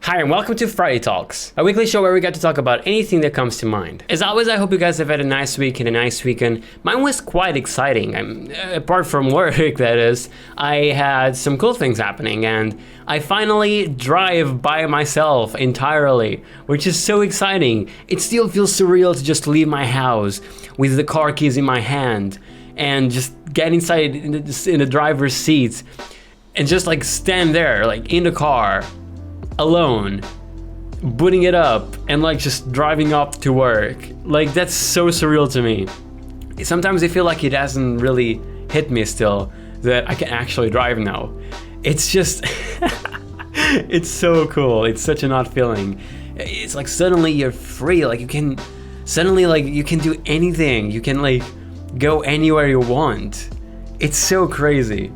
Hi and welcome to Friday Talks, a weekly show where we get to talk about anything that comes to mind. As always, I hope you guys have had a nice week and a nice weekend. Mine was quite exciting. Apart from work, that is, I had some cool things happening and I finally drive by myself entirely, which is so exciting. It still feels surreal to just leave my house with the car keys in my hand and just get inside in the driver's seat and just like stand there like in the car alone, booting it up and like just driving up to work. Like that's so surreal to me. Sometimes I feel like it hasn't really hit me still that I can actually drive now. It's just it's so cool. It's such an odd feeling. It's like suddenly you're free, like you can do anything. You can like go anywhere you want. It's so crazy.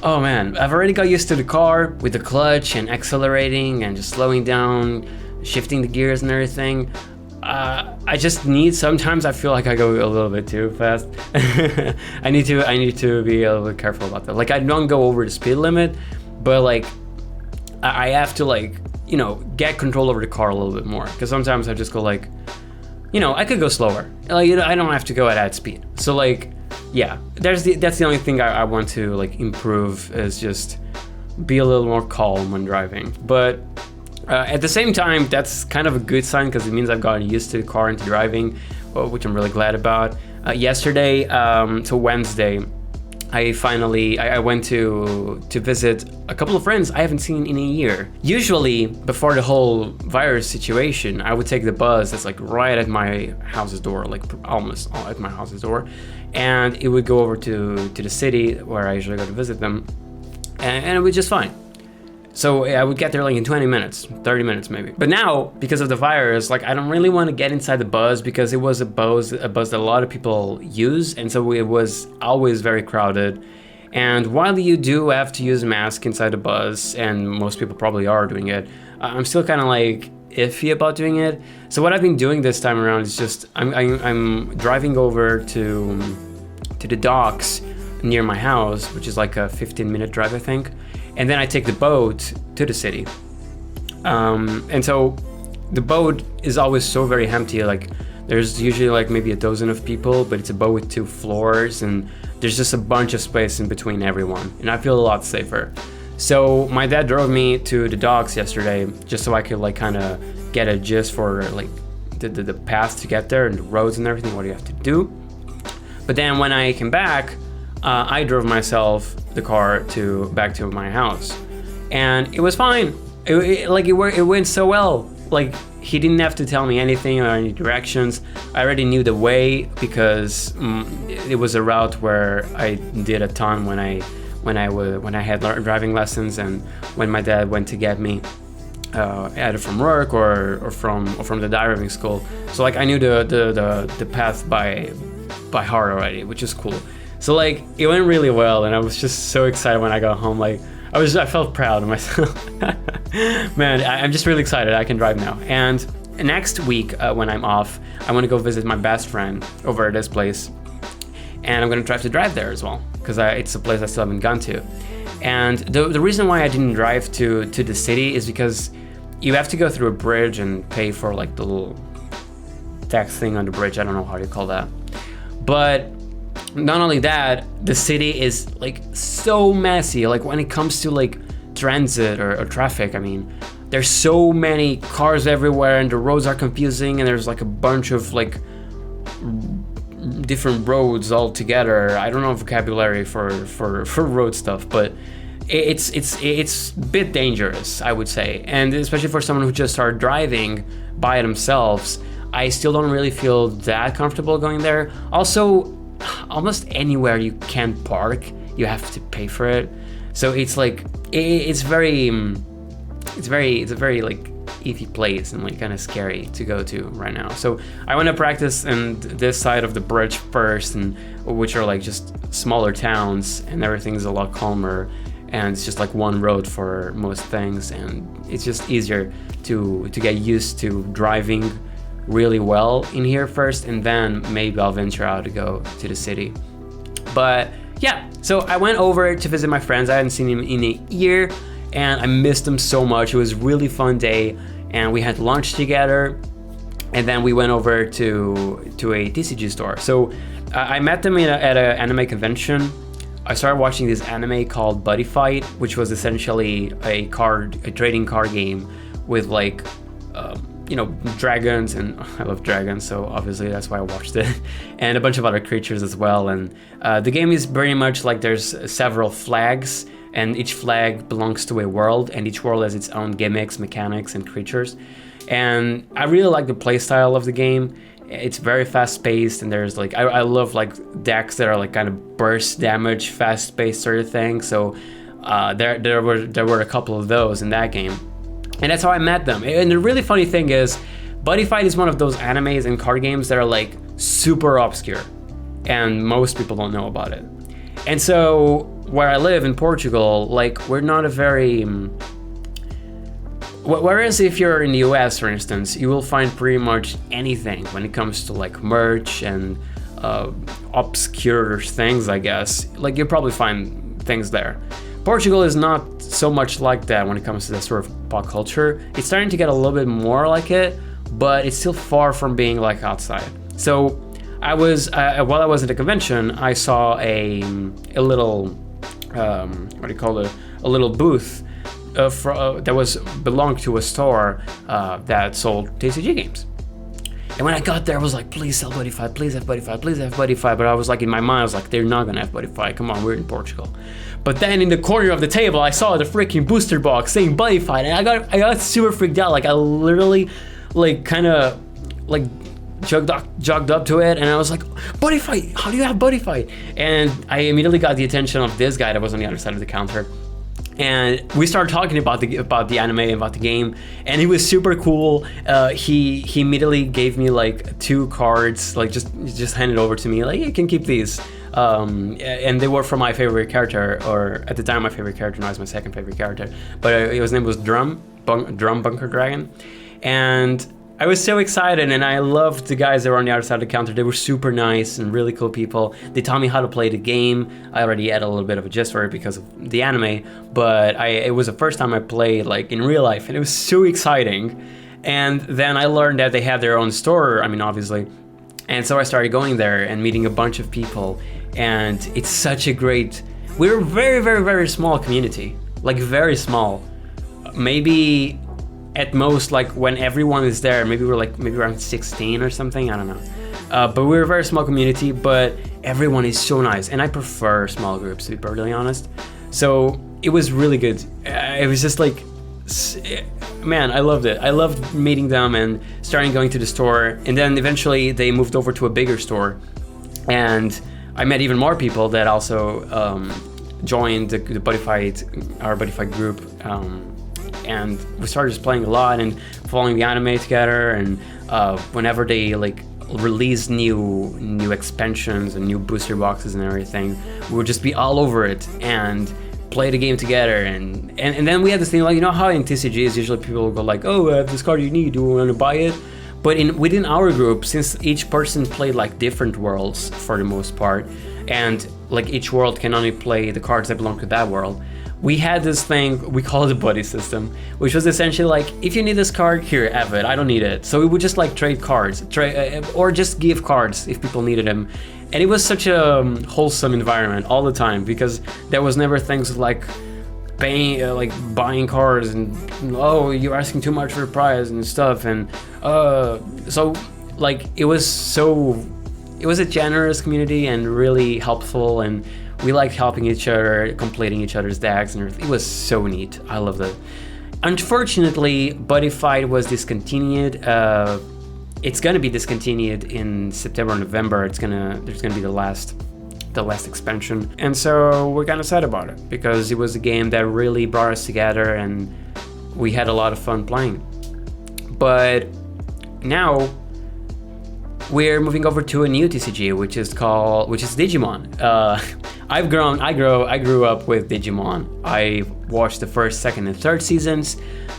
Oh man, I've already got used to the car with the clutch and accelerating and just slowing down, shifting the gears and everything. I just need, sometimes I feel like I go a little bit too fast. I need to be a little bit careful about that. Like I don't go over the speed limit, but like I have to like, you know, get control over the car a little bit more. Because sometimes I just go like, you know, I could go slower. Like, you know, I don't have to go at that speed. So like, yeah, that's the only thing I want to like improve, is just be a little more calm when driving. But at the same time, that's kind of a good sign because it means I've gotten used to the car and to driving, which I'm really glad about. Yesterday, so Wednesday, I went to visit a couple of friends I haven't seen in a year. Usually, before the whole virus situation, I would take the bus that's like right at my house's door, like almost at my house's door, and it would go over to the city where I usually go to visit them, and it was just fine. So I would get there like in 20 minutes, 30 minutes maybe. But now, because of the virus, like I don't really want to get inside the bus because it was a bus that a lot of people use, and so it was always very crowded. And while you do have to use a mask inside the bus, and most people probably are doing it, I'm still kind of like iffy about doing it. So what I've been doing this time around is just I'm driving over to the docks near my house, which is like a 15-minute drive, I think. And then I take the boat to the city. And so the boat is always so very empty. Like there's usually like maybe a dozen of people, but it's a boat with 2 floors and there's just a bunch of space in between everyone. And I feel a lot safer. So my dad drove me to the docks yesterday just so I could like kind of get a gist for like the path to get there and the roads and everything, what you have to do. But then when I came back, I drove myself the car back to my house, and it was fine. It went so well. Like he didn't have to tell me anything or any directions. I already knew the way because it was a route where I did a ton when I had driving lessons, and when my dad went to get me, either from work or from the driving school. So like I knew the path by heart already, which is cool. So like it went really well, and I was just so excited when I got home. Like I felt proud of myself. Man, I'm just really excited. I can drive now. And next week when I'm off, I want to go visit my best friend over at this place, and I'm gonna try to drive there as well because it's a place I still haven't gone to. And the reason why I didn't drive to the city is because you have to go through a bridge and pay for like the little tax thing on the bridge. I don't know how you call that, but not only that, the city is like so messy. Like when it comes to like transit or traffic, I mean, there's so many cars everywhere and the roads are confusing, and there's like a bunch of like different roads all together. I don't know vocabulary for road stuff, but it's a bit dangerous, I would say. And especially for someone who just started driving by themselves, I still don't really feel that comfortable going there. Also, almost anywhere you can park, you have to pay for it. So it's like it's a very like iffy place and like kind of scary to go to right now. So I want to practice in this side of the bridge first, and which are like just smaller towns, and everything's a lot calmer, and it's just like one road for most things, and it's just easier to get used to driving really well in here first, and then maybe I'll venture out to go to the city. But yeah, so I went over to visit my friends. I hadn't seen him in a year, and I missed them so much. It was a really fun day, and we had lunch together, and then we went over to a TCG store. So I met them at an anime convention. I started watching this anime called Buddyfight, which was essentially a trading card game with like, dragons, and I love dragons, so obviously that's why I watched it, and a bunch of other creatures as well. And the game is very much like there's several flags, and each flag belongs to a world, and each world has its own gimmicks, mechanics, and creatures. And I really like the playstyle of the game. It's very fast-paced, and there's like I love like decks that are like kind of burst damage, fast-paced sort of thing. So there were a couple of those in that game, and that's how I met them. And the really funny thing is, Buddyfight is one of those animes and card games that are like super obscure, and most people don't know about it. And so where I live in Portugal, like we're not a very whereas if you're in the US, for instance, you will find pretty much anything when it comes to like merch and obscure things, I guess. Like you'll probably find things there. Portugal is not so much like that when it comes to that sort of pop culture. It's starting to get a little bit more like it, but it's still far from being like outside. So I was while I was at the convention, I saw a little a little booth that belonged to a store that sold TCG games. And when I got there, I was like, please sell Buddyfight, please have Buddyfight, please have Buddyfight. But I was like, in my mind, I was like, they're not gonna have Buddyfight. Come on, we're in Portugal. But then in the corner of the table, I saw the freaking booster box saying Buddyfight, and I got super freaked out. Like I literally, like kind of, like jogged up to it, and I was like, Buddyfight, how do you have Buddyfight? And I immediately got the attention of this guy that was on the other side of the counter. And we started talking about the anime, about the game, and he was super cool. He immediately gave me like 2 cards, like just handed over to me, like, you can keep these. And they were from my favorite character, or at the time my favorite character, now it's my second favorite character. But his name was Drum Bunker Dragon, and I was so excited, and I loved the guys that were on the other side of the counter. They were super nice and really cool people. They taught me how to play the game. I already had a little bit of a gist for it because of the anime, but it was the first time I played like in real life, and it was so exciting. And then I learned that they had their own store, I mean, obviously. And so I started going there and meeting a bunch of people, and it's such a great... We're a very, very, very small community, like very small. Maybe... at most, like when everyone is there, maybe around 16 or something, I don't know. But we're a very small community, but everyone is so nice, and I prefer small groups, to be perfectly honest. So it was really good. It was just like, man, I loved it. I loved meeting them and starting going to the store, and then eventually they moved over to a bigger store, and I met even more people that also joined the our Buddyfight group. And we started just playing a lot and following the anime together, and whenever they like release new expansions and new booster boxes and everything, we would just be all over it and play the game together. And then we had this thing, like, you know how in TCGs usually people will go like, oh, I have this card you need, do you want to buy it? But within our group, since each person played like different worlds for the most part, and like each world can only play the cards that belong to that world, we had this thing, we call it the buddy system, which was essentially like, if you need this card, here, have it, I don't need it. So we would just like trade cards, or just give cards if people needed them. And it was such a wholesome environment all the time, because there was never things like paying, like buying cards and, oh, you're asking too much for the price and stuff. And so like, it was a generous community and really helpful, and we liked helping each other, completing each other's decks, and everything. It was so neat. I loved it. Unfortunately, Buddyfight was discontinued. It's gonna be discontinued in September or November. There's gonna be the last expansion, and so we're kind of sad about it, because it was a game that really brought us together, and we had a lot of fun playing. But now we're moving over to a new TCG, which is Digimon. I grew up with Digimon. I watched the first, second, and third seasons.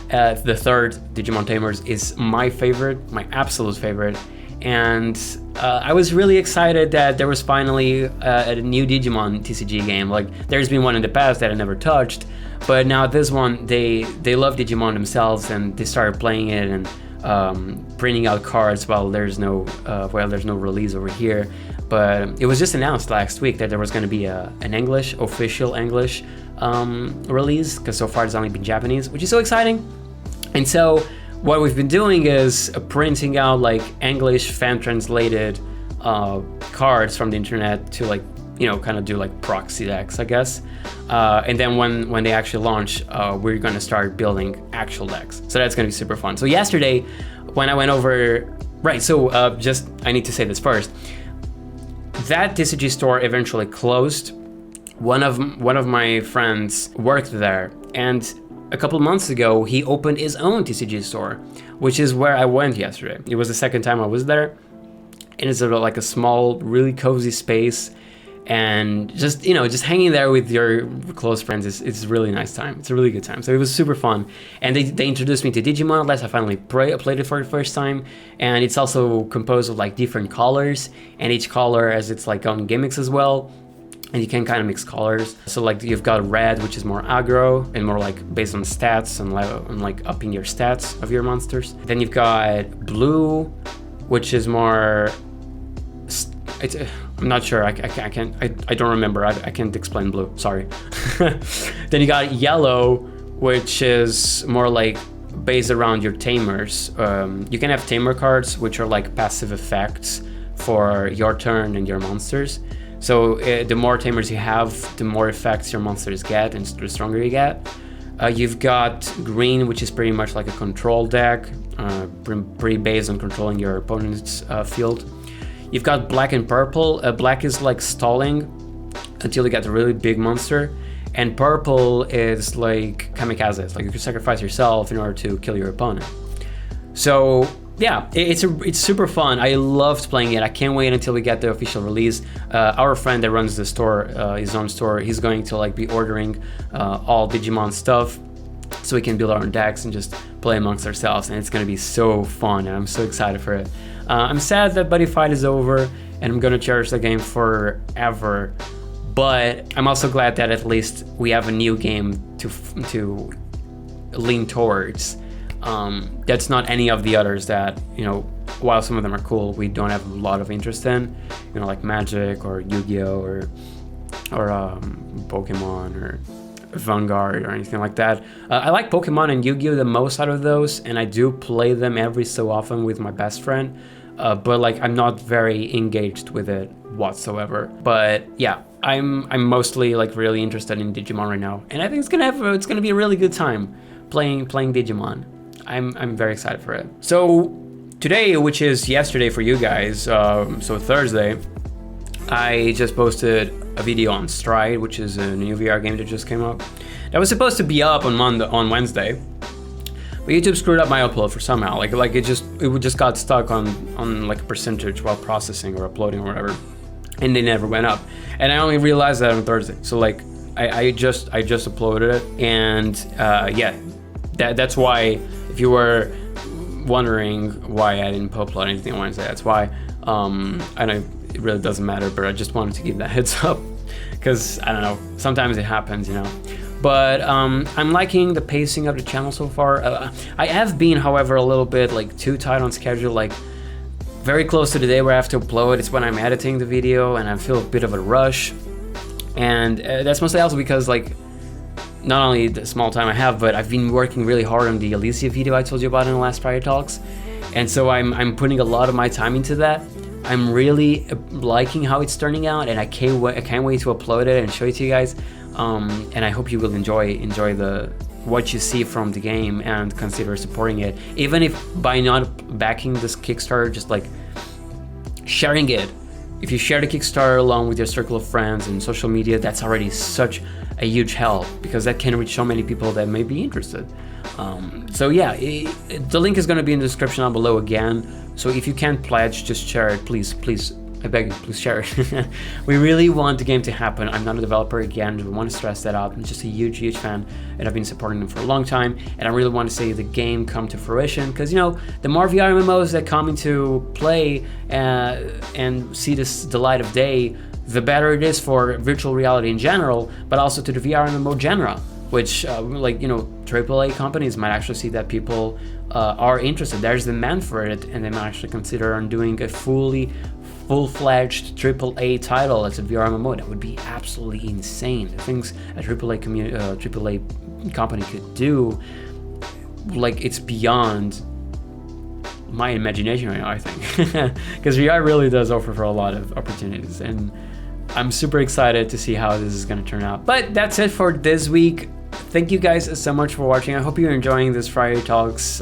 The third, Digimon Tamers, is my favorite, my absolute favorite. and I was really excited that there was finally a new Digimon TCG game. Like, there's been one in the past that I never touched, but now this one, they love Digimon themselves, and they started playing it and printing out cards while there's no release over here. But it was just announced last week that there was going to be an official English release, because so far it's only been Japanese, which is so exciting. And so what we've been doing is printing out like English fan translated cards from the internet to, like, you know, kind of do like proxy decks, I guess. And then when they actually launch, we're going to start building actual decks. So that's going to be super fun. So yesterday, when I went over, right, so I need to say this first. That TCG store eventually closed. One of my friends worked there, and a couple months ago, he opened his own TCG store, which is where I went yesterday. It was the second time I was there, and it's sort of like a small, really cozy space, and just, you know, just hanging there with your close friends it's a really nice time. It's a really good time. So it was super fun, and they introduced me to Digimon. Unless I finally played it for the first time, and it's also composed of like different colors, and each color has its like own gimmicks as well. And you can kind of mix colors. So like you've got red, which is more aggro and more like based on stats and like upping your stats of your monsters. Then you've got blue, which is more. I'm not sure. I don't remember. I can't explain blue. Sorry. Then you got yellow, which is more like based around your tamers. You can have tamer cards, which are like passive effects for your turn and your monsters. So the more tamers you have, the more effects your monsters get, and the stronger you get. You've got green, which is pretty much like a control deck, pretty based on controlling your opponent's field. You've got black and purple. Black is like stalling until you get a really big monster, and purple is like kamikazes, like you can sacrifice yourself in order to kill your opponent. So yeah, it's super fun. I loved playing it. I can't wait until we get the official release. Our friend that runs the store, his own store, he's going to like be ordering all Digimon stuff, so we can build our own decks and just play amongst ourselves. And it's gonna be so fun, and I'm so excited for it. I'm sad that Buddyfight is over, and I'm gonna cherish the game forever. But I'm also glad that at least we have a new game to lean towards. That's not any of the others that, you know, while some of them are cool, we don't have a lot of interest in, you know, like Magic or Yu-Gi-Oh or Pokemon or Vanguard or anything like that. I like Pokemon and Yu-Gi-Oh the most out of those, and I do play them every so often with my best friend, but like I'm not very engaged with it whatsoever. But yeah, I'm mostly like really interested in Digimon right now, and I think it's gonna be a really good time playing Digimon. I'm very excited for it. So today, which is yesterday for you guys, so Thursday, I just posted a video on Stride, which is a new VR game that just came up. That was supposed to be up on Wednesday, but YouTube screwed up my upload for somehow. Like it just got stuck on like a percentage while processing or uploading or whatever, and they never went up. And I only realized that on Thursday. So like I just uploaded it, and yeah, that's why. If you were wondering why I didn't upload anything on Wednesday, that's why. I know it really doesn't matter, but I just wanted to give that heads up, because I don't know, sometimes it happens, you know. But I'm liking the pacing of the channel so far. I have been, however, a little bit like too tight on schedule, like very close to the day where I have to upload. It's when I'm editing the video and I feel a bit of a rush, and that's mostly also because like not only the small time I have, but I've been working really hard on the Alicia video I told you about in the last Friday Talks, and so I'm putting a lot of my time into that. I'm really liking how it's turning out, and I can't wait to upload it and show it to you guys. And I hope you will enjoy what you see from the game and consider supporting it, even if by not backing this Kickstarter, just like sharing it. If you share the Kickstarter along with your circle of friends and social media, that's already such a huge help, because that can reach so many people that may be interested. So yeah, the link is going to be in the description down below again. So if you can't pledge, just share it, please I beg you, please share it. We really want the game to happen. I'm not a developer, again, I want to stress that out. I'm just a huge fan, and I've been supporting them for a long time, and I really want to see the game come to fruition, because, you know, the more VR MMOs that come into play and see the light of day, the better it is for virtual reality in general, but also to the VR MMO genre, which, like, you know, AAA companies might actually see that people are interested. There's demand for it, and they might actually consider on doing a full-fledged AAA title as a VR MMO. That would be absolutely insane. The things a AAA company could do, like, it's beyond my imagination right now, I think, because VR really does offer for a lot of opportunities, and I'm super excited to see how this is going to turn out. But that's it for this week. Thank you guys so much for watching. I hope you're enjoying this Friday Talks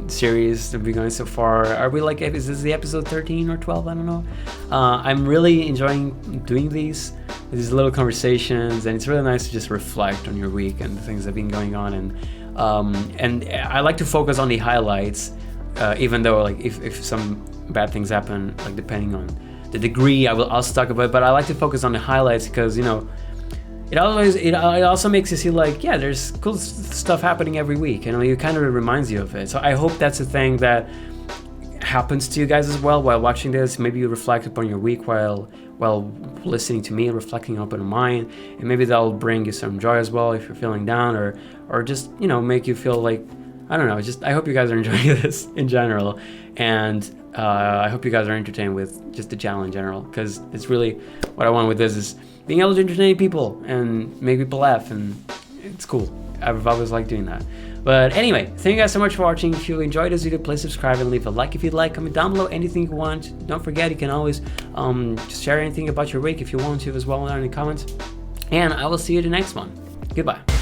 series that we've been going so far. Are we like, is this the episode 13 or 12? I don't know. I'm really enjoying doing these little conversations, and it's really nice to just reflect on your week and the things that have been going on. And I like to focus on the highlights, even though, like, if some bad things happen, like, depending on the degree, I'll talk about it, but I like to focus on the highlights, because, you know, it also makes you see, like, yeah, there's cool stuff happening every week, and it kind of reminds you of it. So I hope that's a thing that happens to you guys as well while watching this. Maybe you reflect upon your week while listening to me and reflecting upon mine, and maybe that'll bring you some joy as well if you're feeling down, or just, you know, make you feel like, I don't know, just I hope you guys are enjoying this in general, and I hope you guys are entertained with just the channel in general, because it's really what I want with this is being able to entertain people and make people laugh, and it's cool. I've always liked doing that. But anyway, thank you guys so much for watching. If you enjoyed this video, please subscribe and leave a like if you'd like. Comment down below anything you want. Don't forget, you can always just share anything about your week if you want to as well in the comments. And I will see you in the next one. Goodbye.